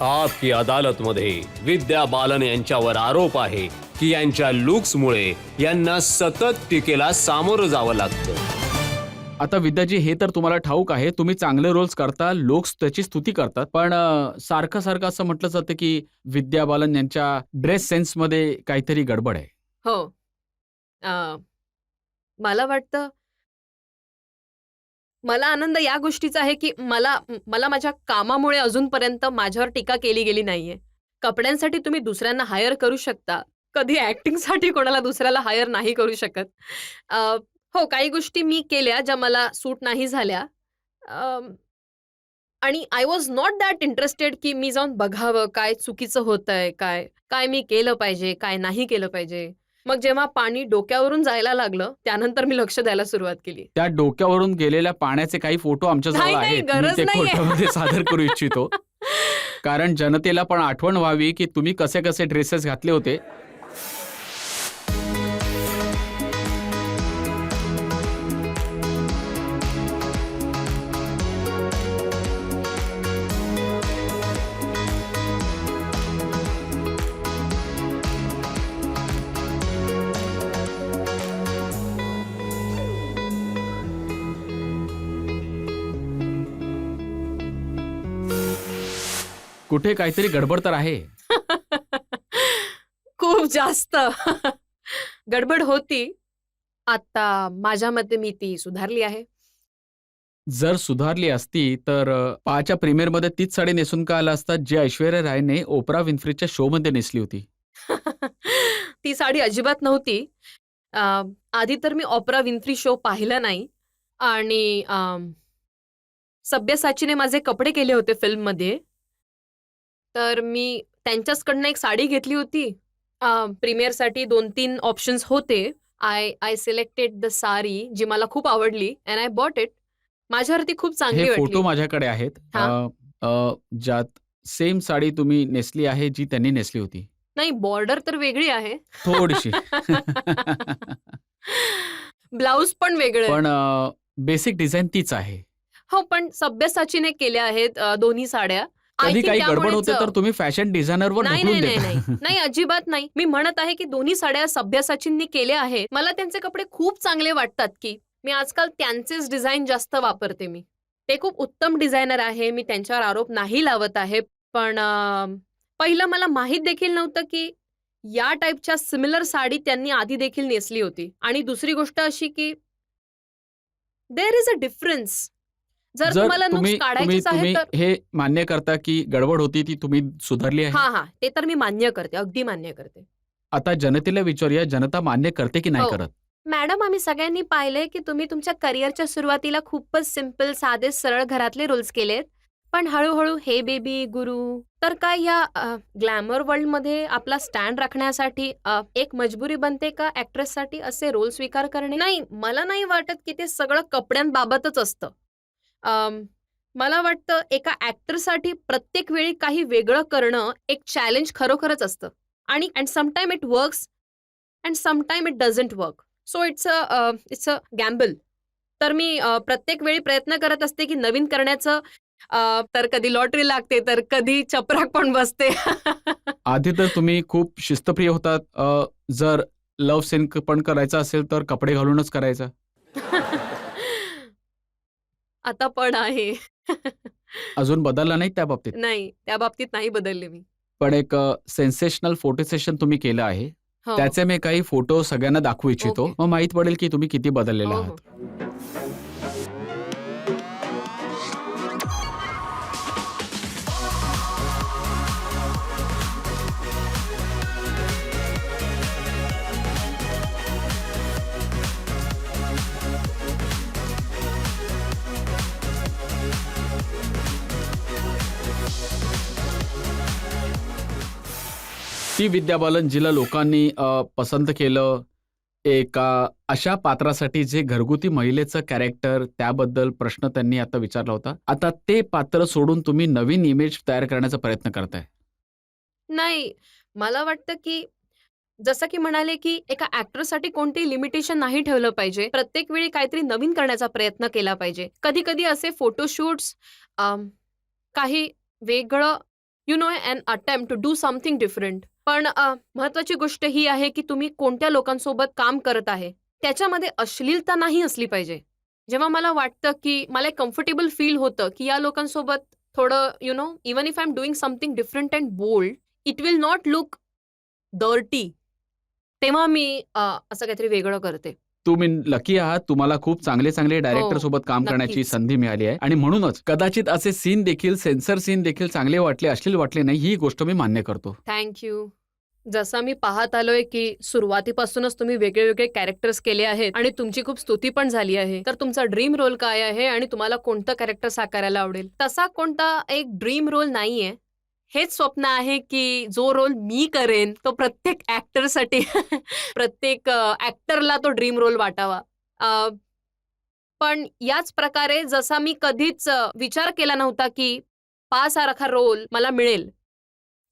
आपकी अदालतमध्ये विद्या बालन यांच्यावर आरोप आहे की यांच्या लुक्समुळे यांना सतत टीकेला सामोरं जावं लागतं. आता विद्याजी, हे तर तुम्हाला ठाऊक आहे, तुम्ही चांगले रोल्स करता, लोक त्याची स्तुती करतात, पण सारखं सारखं असं म्हटलं जातं की विद्या बालन यांच्या ड्रेस सेन्समध्ये काहीतरी गडबड आहे. हो. अ, मला वाटतं मला आनंद या गोष्टीचा आहे की मला मला माझ्या कामामुळे अजूनपर्यंत माझ्यावर टीका केली गेली नाहीये. कपड्यांसाठी तुम्ही दुसऱ्यांना हायर करू शकता. कधी ॲक्टिंगसाठी कोणाला दुसऱ्याला हायर नाही करू शकत. अ, हो, काही गोष्टी मी केल्या ज्या मला सूट नाही झाल्या. आणि I was not that interested की मी जाऊन बघावं काय चुकीचं होतंय, काय काय मी केलं पाहिजे, काय नाही केलं पाहिजे. मग जेव्हा पाणी डोक्यावरून जायला लागलं, त्यानंतर मी लक्ष द्यायला सुरुवात केली. त्या डोक्यावरून गेलेल्या पाण्याचे काही फोटो आमच्याजवळ नाही, नाही, आहेत. मी गरज ते नाहीये. कोर्टामध्ये सादर करू इच्छितो. कारण जनतेला पण आठवण व्हावी की तुम्ही कसे कसे ड्रेसेस घातले होते. कुठे काहीतरी गडबड तर आहे. खूप जास्त गडबड होती. आता माझ्या मते मी ती सुधारली आहे. जर सुधारली असती तर पाच्या प्रीमियरमध्ये तीच साडी नेसून का आला असता जी ऐश्वर्या रायने ओपरा विन्फ्रीच्या शोमध्ये नेसली होती. ती साडी अजिबात नव्हती. अ, आधी तर मी ऑपरा विन्फ्री शो पाहिला नाही आणि सब्यसाचीने माझे कपडे केले होते फिल्ममध्ये. तर मी त्यांच्याचकडनं एक साडी घेतली होती. प्रीमियरसाठी 2-3 ऑप्शन्स होते. आय सिलेक्टेड द साडी जी मला खूप आवडली अँड आय बॉट इट. माझ्यावरती खूप चांगली हे वाटली. फोटो माझ्याकडे आहेत. हां. ज्यात सेम साडी तुम्ही नेसली आहे जी त्यांनी नेसली होती. नाही, बॉर्डर तर वेगळी आहे. थोडीशी. ब्लाउज पण वेगळं आहे. पण बेसिक डिझाईन तीच आहे. हो, पण सब्यसाचीने केल्या आहेत दोन्ही साड्या. I कधी think काही गडबड होते त्यामुळेच तर तुम्ही फॅशन डिझायनरवर नाही, ढकलून नाही, नाही, देता. नाही. नाही, अजिबात नाही. मी म्हणत आहे की दोन्ही साड्या सब्यसाचींनी केल्या आहेत. मला त्यांचे कपडे खूप चांगले वाटतात की मी आजकाल त्यांचेच डिझाईन जास्त वापरते मी. ते खूप उत्तम डिझायनर आहे. मी त्यांच्यावर आरोप नाही लावत आहे. पण पहिलं मला माहीत देखील नव्हतं की या टाईपच्या सिमिलर साडी त्यांनी आधी देखील नेसली होती. आणि दुसरी गोष्ट अशी की देअर इज अ डिफरन्स. जर जर तुम्हाला तुम्ही नुक्स तुम्ही काढायचीच आहे तुम्ही तर हे मान्य करता की गडबड होती ती तुम्ही सुधारली आहे. हां, हां. ते तर मी मान्य करते. अगदी मान्य करते. आता जनतेला विचारूया, जनता मान्य करते की नाही हो. करत. मॅडम, आम्ही सगळ्यांनी पाहिलंय की तुम्ही तुमच्या करिअरच्या सुरुवातीला खूपच सिंपल, साधे, सरळ घरातले रोल्स केलेत. पण हळू-हळू हे बेबी, गुरु तर काय या ग्लॅमर वर्ल्डमध्ये आपला स्टँड राखण्यासाठी एक मजबुरी बनते का ॲक्ट्रेससाठी असे रोल स्वीकार करणे? नाही, मला नाही वाटत की ते सगळं कपड्यांबाबतच असतं. मला वाटतं एका ॲक्टरसाठी प्रत्येक वेळी काही वेगळं करणं एक चॅलेंज खरोखरच असतं. आणि sometime it works and sometime it doesn't work. So it's a gamble. तर मी प्रत्येक वेळी प्रयत्न करत असते की नवीन करण्याचं. तर कधी लॉटरी लागते तर कधी चपराक पण बसते. आधी तर तुम्ही खूप शिस्तप्रिय होतात. जर लव्ह सीन पण करायचा असेल तर कपडे घालूनच करायचा. आता पण आहे. अजून बदलला नाही त्या बाबतीत. नाही, त्या बाबतीत नाही बदलले मी. पण एक सेन्सेशनल फोटो सेशन तुम्ही केलं आहे. हो. त्याचे मी काही फोटो सगळ्यांना दाखवू इच्छितो. ओके. मग माहीत पडेल की तुम्ही किती बदललेले हो, आहात. हो. ती विद्या बालन जिला लोकांनी पसंत केलं एका अशा पात्रासाठी जे घरगुती महिलेचं कॅरेक्टर, त्याबद्दल प्रश्न त्यांनी आता विचारला होता. आता ते पात्र सोडून तुम्ही नवीन इमेज तयार करण्याचा प्रयत्न करताय. नाही, मला वाटतं की जसं की म्हणाले की एका ॲक्टरसाठी कोणतेही लिमिटेशन नाही ठेवलं पाहिजे. प्रत्येक वेळी काहीतरी नवीन करण्याचा प्रयत्न केला पाहिजे. कधी-कधी असे फोटोशूट्स काही वेगळं you know an attempt to do something different. पण महत्वाची गोष्ट ही आहे की तुम्ही कोणत्या लोकांसोबत काम करत आहे त्याच्यामध्ये अश्लीलता नाही असली पाहिजे. जेव्हा मला वाटतं की मला एक कम्फर्टेबल फील होतं की या लोकांसोबत थोडं you know even if I am doing something different and bowled it will not look dirty, तेव्हा मी असं काहीतरी वेगळं करते. तुम्ही लकी आहात, तुम्हाला खूप चांगले चांगले डायरेक्टर सोबत काम करण्याची नक्कीच. संधी मिळाली आहे आणि म्हणूनच कदाचित असे सीन देखील, सेन्सर सीन देखील चांगले वाटले, अश्लील वाटले नाही, ही गोष्ट मी मान्य करतो. थँक्यू. जसं मी पाहत आलोय की सुरुवातीपासूनच तुम्ही वेगळे वेगळे कॅरेक्टर्स केले आहेत आणि तुमची खूप स्तुती पण झाली आहे. तर तुमचा ड्रीम रोल काय आहे आणि तुम्हाला कोणतं कॅरेक्टर साकारायला आवडेल? तसा कोणता एक ड्रीम रोल नाहीये. हेच स्वप्न आहे की जो रोल मी करेन तो प्रत्येक ऍक्टरसाठी प्रत्येक ऍक्टरला तो ड्रीम रोल वाटावा. पण याच प्रकारे जसा मी कधीच विचार केला नव्हता की पासारखा रोल मला मिळेल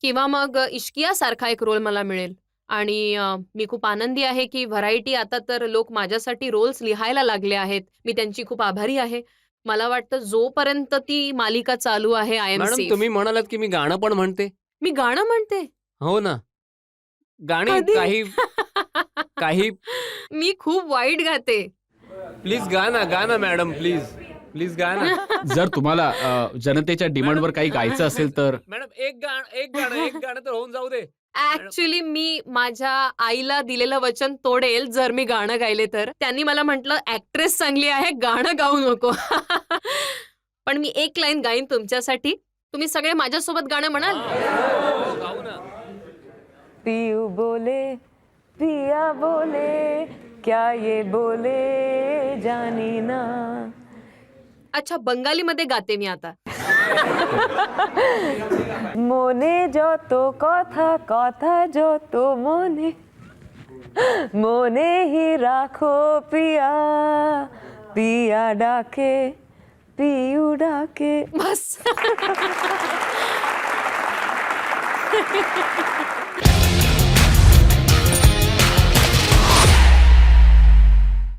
किंवा मग इश्कियासारखा एक रोल मला मिळेल. आणि मी खूप आनंदी आहे की व्हरायटी आता तर लोक माझ्यासाठी रोल्स लिहायला लागले आहेत. मी त्यांची खूप आभारी आहे. मला वाटतं जोपर्यंत ती मालिका चालू आहे आय एम मॅडम सेफ. तुम्ही म्हणालात की मी गाणं पण म्हणते. मी गाणं म्हणते. हो ना, गाणी कधी? काही मी खूप वाईट गाते. प्लीज गा ना मॅडम, प्लीज गा ना. जर तुम्हाला जनतेच्या डिमांडवर काही गायचं असेल तर मॅडम एक गाणं तर होऊन जाऊ दे. ऍक्च्युली मी माझ्या आईला दिलेलं वचन तोडेल जर मी गाणं गायले तर. त्यांनी मला म्हटलं ऍक्ट्रेस चांगली आहे, गाणं गाऊ नको. पण मी एक लाईन गाईन तुमच्यासाठी. तुम्ही सगळे माझ्यासोबत गाणं म्हणाल? हो, गाऊ ना. पियू बोले पिया बोले क्या ये बोले जानी ना. अच्छा, बंगालीमध्ये गाते मी आता. মনে যত কথা কথা যত মনে মনেহি রাখো পিয়া পিয়া ডাকে পিয়ু ডাকে. बस.